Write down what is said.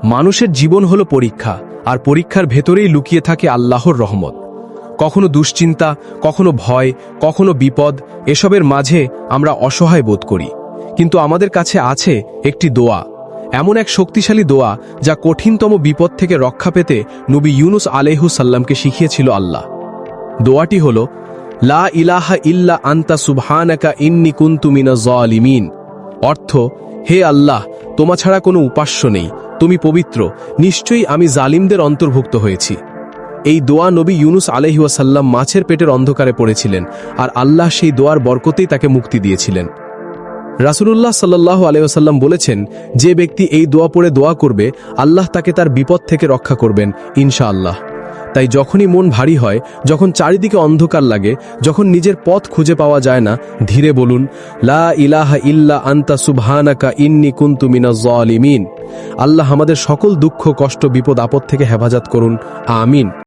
মানুষের জীবন হলো পরীক্ষা, আর পরীক্ষার ভেতরেই লুকিয়ে থাকে আল্লাহর রহমত। কখনো দুশ্চিন্তা, কখনো ভয়, কখনো বিপদ, এসবের মাঝে আমরা অসহায় বোধ করি। কিন্তু আমাদের কাছে আছে একটি দোয়া, এমন এক শক্তিশালী দোয়া যা কঠিনতম বিপদ থেকে রক্ষা পেতে নবী ইউনুস আলাইহিস সালামকে শিখিয়েছিল আল্লাহ। দোয়াটি হল, লা ইলাহা ইল্লা আনতা সুবহানাকা ইন্নী কুনতু মিনাজ জালিমিন। অর্থ, হে আল্লাহ, তোমা ছাড়া কোনো উপাস্য নেই, তুমি পবিত্র, নিশ্চয়ই আমি জালিমদের অন্তর্ভুক্ত হয়েছি। এই দোয়া নবী ইউনুস আলাইহিস সালাম মাছের পেটের অন্ধকারে পড়েছিলেন, আর আল্লাহ সেই দোয়ার বরকতেই তাকে মুক্তি দিয়েছিলেন। রাসূলুল্লাহ সাল্লাল্লাহু আলাইহি ওয়াসাল্লাম বলেছেন, যে ব্যক্তি এই দোয়া পড়ে দোয়া করবে, আল্লাহ তাকে তার বিপদ থেকে রক্ষা করবেন ইনশাআল্লাহ। তাই যখনই মন ভারী হয়, যখন চারিদিকে অন্ধকার লাগে, যখন নিজের পথ খুঁজে পাওয়া যায় না, ধীরে বলুন, লা ইলাহা ইল্লা আনতা সুবহানাকা ইন্নী কুনতু মিনাজ জালিমিন। আল্লাহ আমাদের সকল দুঃখ, কষ্ট, বিপদ, আপদ থেকে হেফাজত করুন, আমিন।